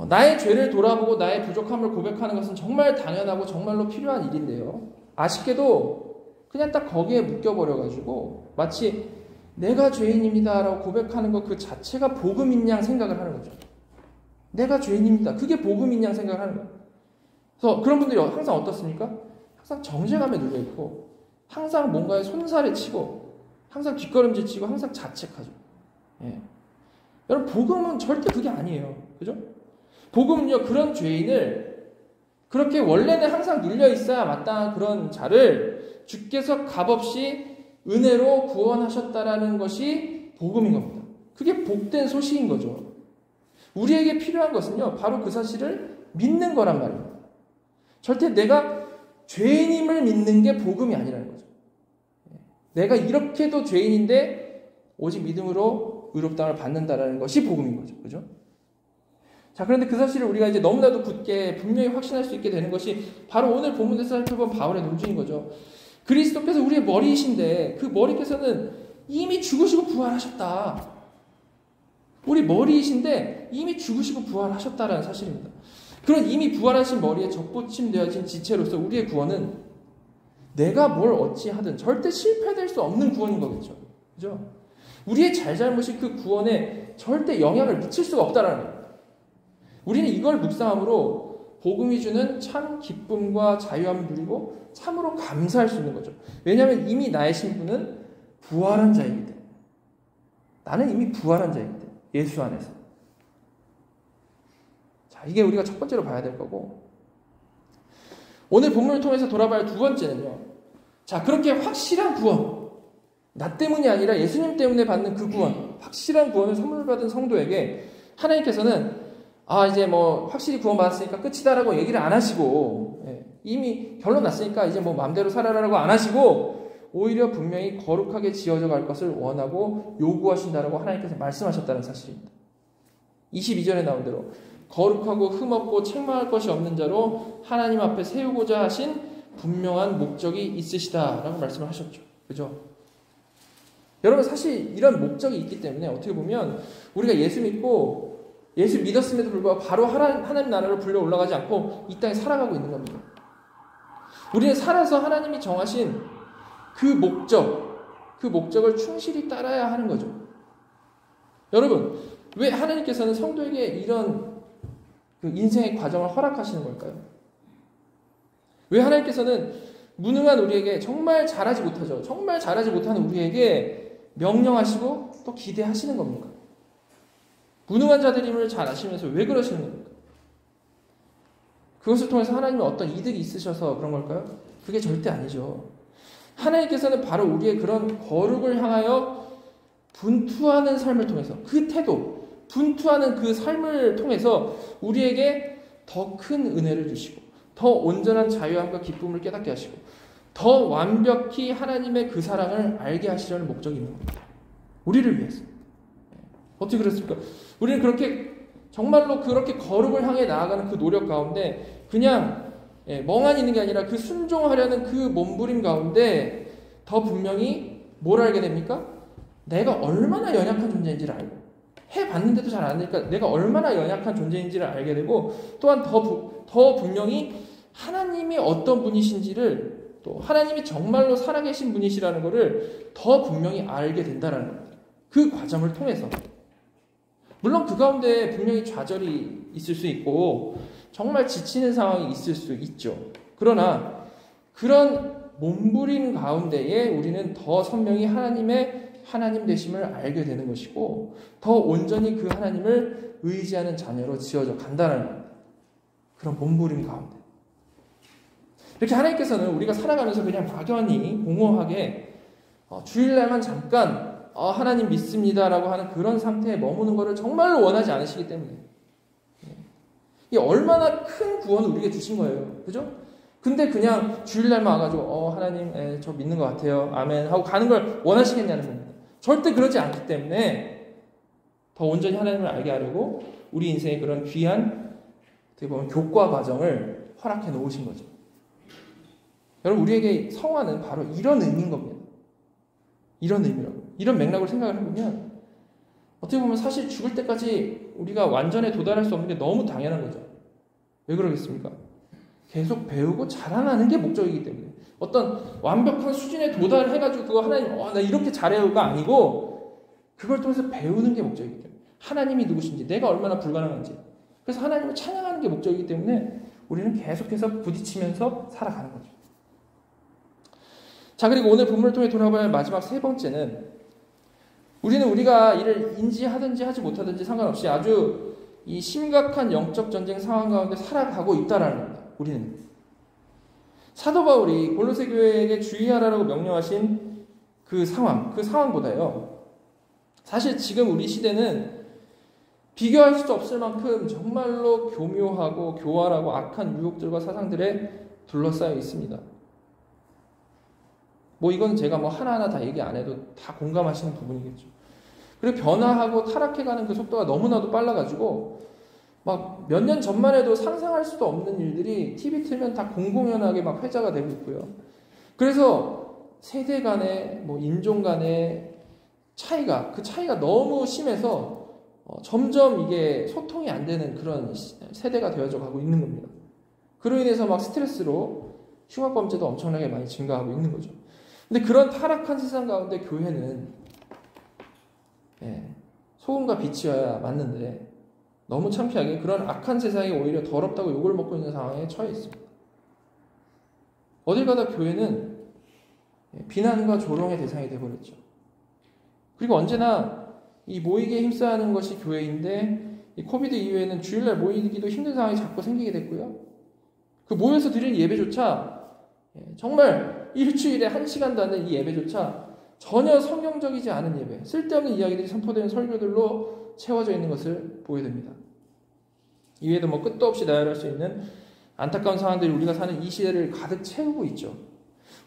S1: 나의 죄를 돌아보고 나의 부족함을 고백하는 것은 정말 당연하고 정말로 필요한 일인데요. 아쉽게도 그냥 딱 거기에 묶여버려가지고 마치 내가 죄인입니다라고 고백하는 것 그 자체가 복음인 양 생각을 하는 거죠. 내가 죄인입니다. 그게 복음인 양 생각을 하는 거예요. 그래서 그런 분들이 항상 어떻습니까? 항상 정죄감에 눌려있고, 항상 뭔가에 손살에 치고, 항상 뒷걸음질 치고, 항상 자책하죠. 여러분, 복음은 절대 그게 아니에요. 그죠? 복음은요, 그런 죄인을, 그렇게 원래는 항상 눌려 있어야 마땅한 그런 자를 주께서 값없이 은혜로 구원하셨다라는 것이 복음인 겁니다. 그게 복된 소식인 거죠. 우리에게 필요한 것은요, 바로 그 사실을 믿는 거란 말입니다. 절대 내가 죄인임을 믿는 게 복음이 아니라는 거죠. 내가 이렇게도 죄인인데 오직 믿음으로 의롭다함을 받는다라는 것이 복음인 거죠. 그죠? 자, 그런데 그 사실을 우리가 이제 너무나도 굳게 분명히 확신할 수 있게 되는 것이 바로 오늘 본문에서 살펴본 바울의 논증인 거죠. 그리스도께서 우리의 머리이신데 그 머리께서는 이미 죽으시고 부활하셨다. 우리 머리이신데 이미 죽으시고 부활하셨다라는 사실입니다. 그런 이미 부활하신 머리에 접붙임되어진 지체로서 우리의 구원은 내가 뭘 어찌하든 절대 실패될 수 없는 구원인 거겠죠. 그죠? 우리의 잘잘못이 그 구원에 절대 영향을 미칠 수가 없다라는 거예요. 우리는 이걸 묵상함으로 복음이 주는 참 기쁨과 자유함을 누리고 참으로 감사할 수 있는 거죠. 왜냐하면 이미 나의 신분은 부활한 자이기 때문에. 나는 이미 부활한 자이기 때문에. 예수 안에서. 자, 이게 우리가 첫 번째로 봐야 될 거고, 오늘 본문을 통해서 돌아봐야 할 두 번째는요. 자, 그렇게 확실한 구원, 나 때문이 아니라 예수님 때문에 받는 그 구원, 확실한 구원을 선물 받은 성도에게 하나님께서는 이제 뭐 확실히 구원 받았으니까 끝이다라고 얘기를 안 하시고, 이미 결론 났으니까 이제 뭐 마음대로 살아라라고 안 하시고, 오히려 분명히 거룩하게 지어져 갈 것을 원하고 요구하신다라고 하나님께서 말씀하셨다는 사실입니다. 22절에 나온 대로 거룩하고 흠없고 책망할 것이 없는 자로 하나님 앞에 세우고자 하신 분명한 목적이 있으시다라고 말씀을 하셨죠. 그죠? 여러분, 사실 이런 목적이 있기 때문에 어떻게 보면 우리가 예수 믿고 예수 믿었음에도 불구하고 바로 하나님 나라로 불려 올라가지 않고 이 땅에 살아가고 있는 겁니다. 우리는 살아서 하나님이 정하신 그 목적을 충실히 따라야 하는 거죠. 여러분, 왜 하나님께서는 성도에게 이런 그 인생의 과정을 허락하시는 걸까요? 왜 하나님께서는 무능한 우리에게 정말 잘하지 못하죠. 정말 잘하지 못하는 우리에게 명령하시고 또 기대하시는 겁니까? 무능한 자들임을 잘 아시면서 왜 그러시는 겁니까? 그것을 통해서 하나님이 어떤 이득이 있으셔서 그런 걸까요? 그게 절대 아니죠. 하나님께서는 바로 우리의 그런 거룩을 향하여 분투하는 삶을 통해서, 그 태도, 분투하는 그 삶을 통해서 우리에게 더 큰 은혜를 주시고 더 온전한 자유함과 기쁨을 깨닫게 하시고 더 완벽히 하나님의 그 사랑을 알게 하시려는 목적이 있는 겁니다. 우리를 위해서. 어떻게 그랬을까? 우리는 그렇게 정말로 그렇게 거룩을 향해 나아가는 그 노력 가운데 그냥 멍하니 있는 게 아니라 그 순종하려는 그 몸부림 가운데 더 분명히 뭘 알게 됩니까? 내가 얼마나 연약한 존재인지를 알고 해봤는데도 잘 안 되니까 내가 얼마나 연약한 존재인지를 알게 되고 또한 더 분명히 하나님이 어떤 분이신지를 또 하나님이 정말로 살아계신 분이시라는 것을 더 분명히 알게 된다는 겁니다. 그 과정을 통해서. 물론 그 가운데 분명히 좌절이 있을 수 있고 정말 지치는 상황이 있을 수 있죠. 그러나 그런 몸부림 가운데에 우리는 더 선명히 하나님의 하나님 되심을 알게 되는 것이고 더 온전히 그 하나님을 의지하는 자녀로 지어져 간다는 겁니다. 그런 몸부림 가운데. 이렇게 하나님께서는 우리가 살아가면서 그냥 막연히 공허하게 주일날만 잠깐 하나님 믿습니다라고 하는 그런 상태에 머무는 것을 정말로 원하지 않으시기 때문에 이 얼마나 큰 구원을 우리에게 주신 거예요. 그죠? 근데 그냥 주일날만 와가지고 하나님 저 믿는 것 같아요. 아멘 하고 가는 걸 원하시겠냐는 겁니다. 절대 그러지 않기 때문에 더 온전히 하나님을 알게 하려고 우리 인생의 그런 귀한 어떻게 보면 교과 과정을 허락해 놓으신 거죠. 여러분, 우리에게 성화는 바로 이런 의미인 겁니다. 이런 의미라고. 이런 맥락으로 생각을 해보면 어떻게 보면 사실 죽을 때까지 우리가 완전에 도달할 수 없는 게 너무 당연한 거죠. 왜 그러겠습니까? 계속 배우고 자라나는 게 목적이기 때문에 어떤 완벽한 수준에 도달해가지고 그거 하나님 나 이렇게 잘해요가 아니고 그걸 통해서 배우는 게 목적이기 때문에 하나님이 누구신지 내가 얼마나 불가능한지 그래서 하나님을 찬양하는 게 목적이기 때문에 우리는 계속해서 부딪히면서 살아가는 거죠. 자, 그리고 오늘 본문을 통해 돌아봐야 할 마지막 세 번째는 우리는 우리가 이를 인지하든지 하지 못하든지 상관없이 아주 이 심각한 영적 전쟁 상황 가운데 살아가고 있다라는 겁니다. 우리는 사도 바울이 골로새 교회에게 주의하라고 명령하신 그 상황보다요. 사실 지금 우리 시대는 비교할 수 없을 만큼 정말로 교묘하고 교활하고 악한 유혹들과 사상들에 둘러싸여 있습니다. 이건 제가 하나하나 다 얘기 안 해도 다 공감하시는 부분이겠죠. 그리고 변화하고 타락해가는 그 속도가 너무나도 빨라가지고 막 몇 년 전만 해도 상상할 수도 없는 일들이 TV 틀면 다 공공연하게 막 회자가 되고 있고요. 그래서 세대 간의 인종 간의 그 차이가 너무 심해서 점점 이게 소통이 안 되는 그런 세대가 되어져 가고 있는 겁니다. 그로 인해서 막 스트레스로 흉악범죄도 엄청나게 많이 증가하고 있는 거죠. 근데 그런 타락한 세상 가운데 교회는 소금과 빛이어야 맞는데 너무 창피하게 그런 악한 세상에 오히려 더럽다고 욕을 먹고 있는 상황에 처해 있습니다. 어딜 가다 교회는 비난과 조롱의 대상이 되어버렸죠. 그리고 언제나 이 모이기에 힘써야 하는 것이 교회인데 이 코비드 이후에는 주일날 모이기도 힘든 상황이 자꾸 생기게 됐고요. 그 모여서 드리는 예배조차 정말 일주일에 1시간도 안 되는 이 예배조차 전혀 성경적이지 않은 예배, 쓸데없는 이야기들이 선포되는 설교들로 채워져 있는 것을 보게 됩니다. 이외에도 끝도 없이 나열할 수 있는 안타까운 상황들이 우리가 사는 이 시대를 가득 채우고 있죠.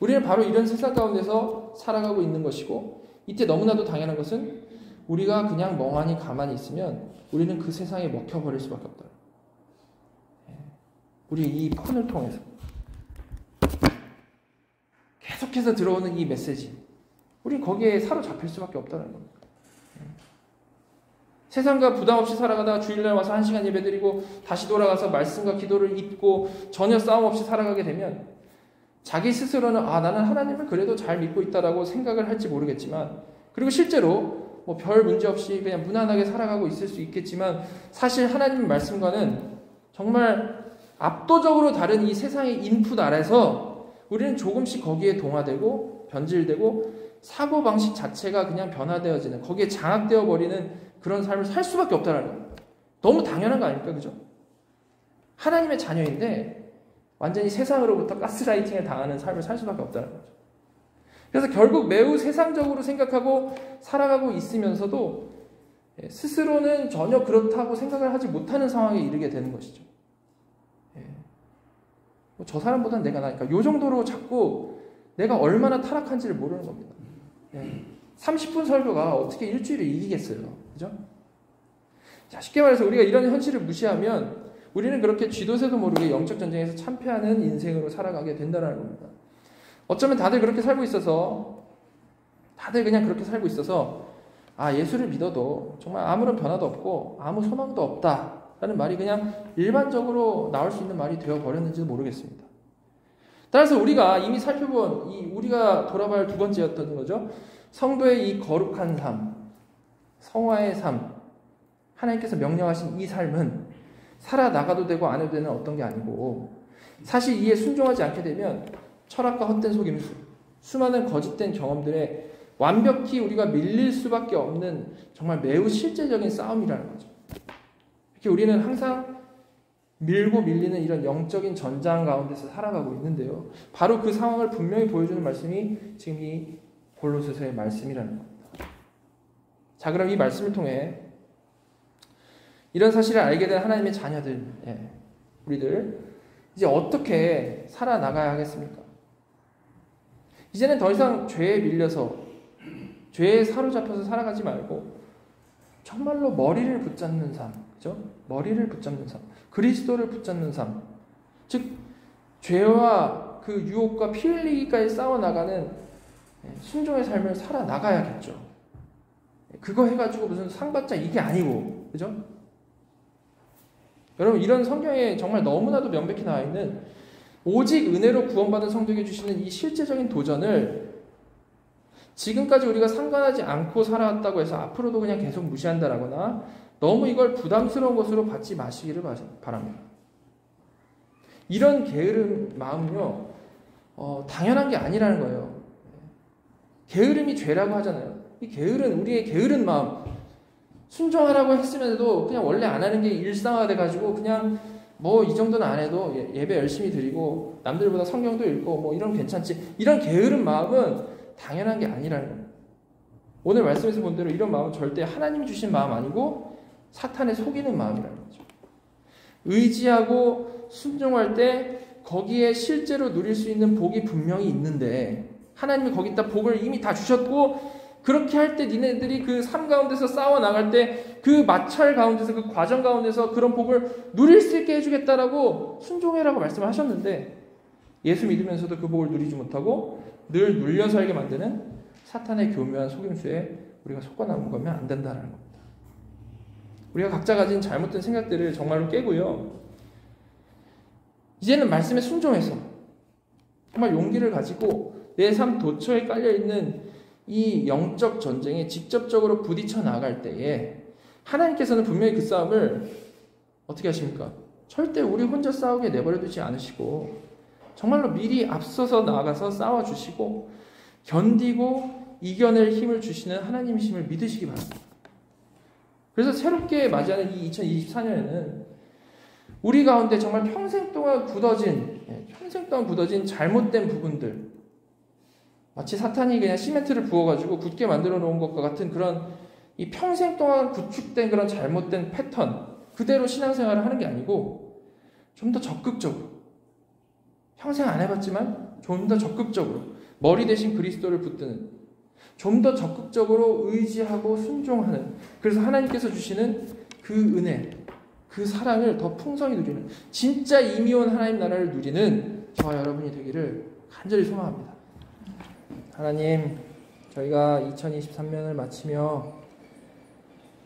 S1: 우리는 바로 이런 세상 가운데서 살아가고 있는 것이고, 이때 너무나도 당연한 것은 우리가 그냥 멍하니 가만히 있으면 우리는 그 세상에 먹혀버릴 수밖에 없다. 우리 이 폰을 통해서 계속해서 들어오는 이 메시지, 우린 거기에 사로잡힐 수밖에 없다는 겁니다. 세상과 부담 없이 살아가다가 주일날 와서 1시간 예배드리고 다시 돌아가서 말씀과 기도를 잊고 전혀 싸움 없이 살아가게 되면 자기 스스로는 나는 하나님을 그래도 잘 믿고 있다라고 생각을 할지 모르겠지만, 그리고 실제로 별 문제 없이 그냥 무난하게 살아가고 있을 수 있겠지만, 사실 하나님 말씀과는 정말 압도적으로 다른 이 세상의 인풋 아래서 우리는 조금씩 거기에 동화되고 변질되고 사고방식 자체가 그냥 변화되어지는, 거기에 장악되어 버리는 그런 삶을 살 수밖에 없다는 거예요. 너무 당연한 거 아닙니까? 그죠? 하나님의 자녀인데 완전히 세상으로부터 가스라이팅을 당하는 삶을 살 수밖에 없다는 거죠. 그래서 결국 매우 세상적으로 생각하고 살아가고 있으면서도 스스로는 전혀 그렇다고 생각을 하지 못하는 상황에 이르게 되는 것이죠. 저 사람보다는 내가 나니까 요 정도로 자꾸 내가 얼마나 타락한지를 모르는 겁니다. 30분 설교가 어떻게 일주일을 이기겠어요. 그죠? 자, 쉽게 말해서 우리가 이런 현실을 무시하면 우리는 그렇게 쥐도새도 모르게 영적 전쟁에서 참패하는 인생으로 살아가게 된다는 겁니다. 어쩌면 다들 그렇게 살고 있어서, 다들 그냥 그렇게 살고 있어서 예수를 믿어도 정말 아무런 변화도 없고 아무 소망도 없다라는 말이 그냥 일반적으로 나올 수 있는 말이 되어버렸는지도 모르겠습니다. 따라서 우리가 이미 살펴본 우리가 돌아봐야 할 두 번째였던 거죠. 성도의 이 거룩한 삶, 성화의 삶, 하나님께서 명령하신 이 삶은 살아나가도 되고 안 해도 되는 어떤 게 아니고, 사실 이에 순종하지 않게 되면 철학과 헛된 속임수, 수많은 거짓된 경험들에 완벽히 우리가 밀릴 수밖에 없는 정말 매우 실제적인 싸움이라는 거죠. 이렇게 우리는 항상 밀고 밀리는 이런 영적인 전장 가운데서 살아가고 있는데요. 바로 그 상황을 분명히 보여주는 말씀이 지금 이 골로새서의 말씀이라는 겁니다. 자, 그럼 이 말씀을 통해 이런 사실을 알게 된 하나님의 자녀들, 우리들 이제 어떻게 살아나가야 하겠습니까? 이제는 더 이상 죄에 밀려서 죄에 사로잡혀서 살아가지 말고 정말로 머리를 붙잡는 삶, 그죠? 머리를 붙잡는 삶, 그리스도를 붙잡는 삶, 즉 죄와 그 유혹과 피 흘리기까지 싸워나가는 순종의 삶을 살아나가야겠죠. 그거 해가지고 무슨 상 받자 이게 아니고, 그죠? 여러분, 이런 성경에 정말 너무나도 명백히 나와 있는 오직 은혜로 구원받은 성도에게 주시는 이 실제적인 도전을 지금까지 우리가 상관하지 않고 살아왔다고 해서 앞으로도 그냥 계속 무시한다라거나 너무 이걸 부담스러운 것으로 받지 마시기를 바랍니다. 이런 게으름 마음은요, 당연한 게 아니라는 거예요. 게으름이 죄라고 하잖아요. 이 게으른, 우리의 게으른 마음, 순종하라고 했으면서도 그냥 원래 안 하는 게 일상화돼 가지고 그냥 이 정도는 안 해도 예배 열심히 드리고 남들보다 성경도 읽고 이런 괜찮지, 이런 게으른 마음은 당연한 게 아니라는 거예요. 오늘 말씀에서 본 대로 이런 마음은 절대 하나님이 주신 마음 아니고 사탄에 속이는 마음이라는 거죠. 의지하고 순종할 때 거기에 실제로 누릴 수 있는 복이 분명히 있는데, 하나님이 거기다 복을 이미 다 주셨고, 그렇게 할 때 니네들이 그 삶 가운데서 싸워나갈 때 그 마찰 가운데서, 그 과정 가운데서 그런 복을 누릴 수 있게 해주겠다라고 순종해라고 말씀을 하셨는데, 예수 믿으면서도 그 복을 누리지 못하고 늘 눌려 살게 만드는 사탄의 교묘한 속임수에 우리가 속아 넘어가면 안 된다는 겁니다. 우리가 각자 가진 잘못된 생각들을 정말로 깨고요, 이제는 말씀에 순종해서 정말 용기를 가지고 내 삶 도처에 깔려있는 이 영적 전쟁에 직접적으로 부딪혀 나갈 때에 하나님께서는 분명히 그 싸움을 어떻게 하십니까? 절대 우리 혼자 싸우게 내버려 두지 않으시고 정말로 미리 앞서서 나아가서 싸워주시고 견디고 이겨낼 힘을 주시는 하나님이심을 믿으시기 바랍니다. 그래서 새롭게 맞이하는 이 2024년에는 우리 가운데 정말 평생 동안 굳어진 잘못된 부분들, 마치 사탄이 그냥 시멘트를 부어가지고 굳게 만들어 놓은 것과 같은 그런 이 평생 동안 구축된 그런 잘못된 패턴, 그대로 신앙생활을 하는 게 아니고 좀 더 적극적으로, 평생 안 해봤지만 좀 더 적극적으로 머리 대신 그리스도를 붙드는, 좀 더 적극적으로 의지하고 순종하는, 그래서 하나님께서 주시는 그 은혜, 그 사랑을 더 풍성히 누리는, 진짜 이미 온 하나님 나라를 누리는 저와 여러분이 되기를 간절히 소망합니다. 하나님, 저희가 2023년을 마치며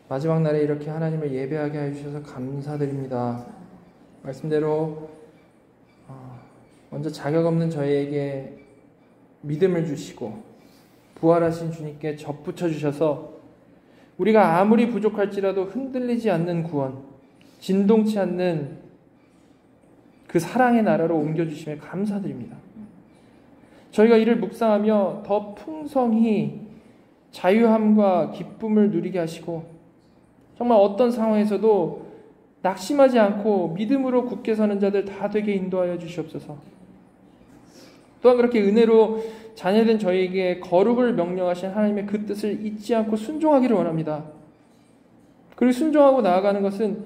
S1: 마지막 날에 이렇게 하나님을 예배하게 해주셔서 감사드립니다. 말씀대로 먼저 자격 없는 저희에게 믿음을 주시고 부활하신 주님께 접붙여 주셔서 우리가 아무리 부족할지라도 흔들리지 않는 구원, 진동치 않는 그 사랑의 나라로 옮겨주심에 감사드립니다. 저희가 이를 묵상하며 더 풍성히 자유함과 기쁨을 누리게 하시고 정말 어떤 상황에서도 낙심하지 않고 믿음으로 굳게 서는 자들 다 되게 인도하여 주시옵소서. 또한 그렇게 은혜로 자녀된 저희에게 거룩을 명령하신 하나님의 그 뜻을 잊지 않고 순종하기를 원합니다. 그리고 순종하고 나아가는 것은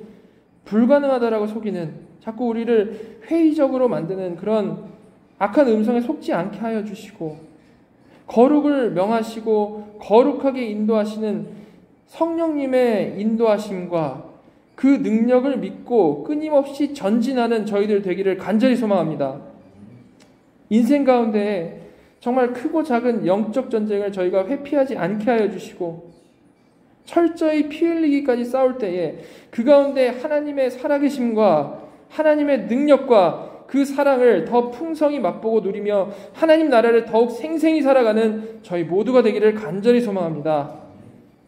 S1: 불가능하다라고 속이는, 자꾸 우리를 회의적으로 만드는 그런 악한 음성에 속지 않게 하여 주시고 거룩을 명하시고 거룩하게 인도하시는 성령님의 인도하심과 그 능력을 믿고 끊임없이 전진하는 저희들 되기를 간절히 소망합니다. 인생 가운데 정말 크고 작은 영적 전쟁을 저희가 회피하지 않게 하여 주시고 철저히 피 흘리기까지 싸울 때에 그 가운데 하나님의 살아계심과 하나님의 능력과 그 사랑을 더 풍성히 맛보고 누리며 하나님 나라를 더욱 생생히 살아가는 저희 모두가 되기를 간절히 소망합니다.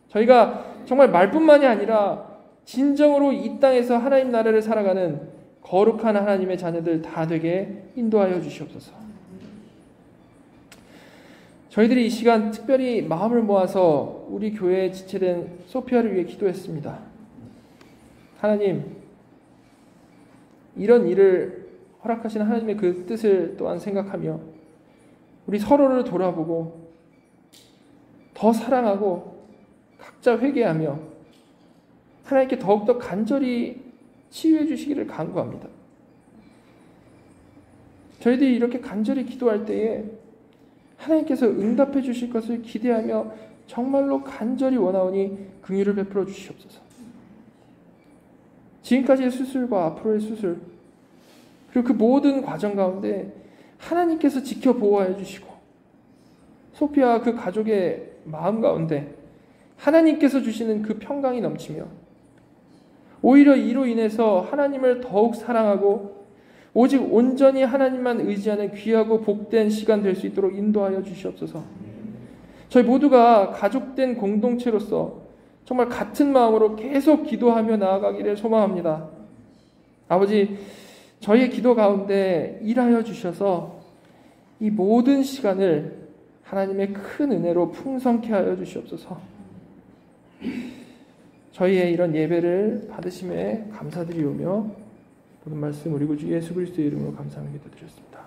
S1: 저희가 정말 말뿐만이 아니라 진정으로 이 땅에서 하나님 나라를 살아가는 거룩한 하나님의 자녀들 다 되게 인도하여 주시옵소서. 저희들이 이 시간 특별히 마음을 모아서 우리 교회에 지체된 소피아를 위해 기도했습니다. 하나님, 이런 일을 허락하신 하나님의 그 뜻을 또한 생각하며 우리 서로를 돌아보고 더 사랑하고 각자 회개하며 하나님께 더욱더 간절히 치유해 주시기를 간구합니다. 저희들이 이렇게 간절히 기도할 때에 하나님께서 응답해 주실 것을 기대하며 정말로 간절히 원하오니 긍휼을 베풀어 주시옵소서. 지금까지의 수술과 앞으로의 수술, 그리고 그 모든 과정 가운데 하나님께서 지켜 보호해 주시고 소피아와 그 가족의 마음 가운데 하나님께서 주시는 그 평강이 넘치며 오히려 이로 인해서 하나님을 더욱 사랑하고 오직 온전히 하나님만 의지하는 귀하고 복된 시간 될 수 있도록 인도하여 주시옵소서. 저희 모두가 가족된 공동체로서 정말 같은 마음으로 계속 기도하며 나아가기를 소망합니다. 아버지, 저희의 기도 가운데 일하여 주셔서 이 모든 시간을 하나님의 큰 은혜로 풍성케 하여 주시옵소서. 저희의 이런 예배를 받으심에 감사드리오며 모든 말씀 우리 구주 예수 그리스도의 이름으로 감사하며 기도드렸습니다.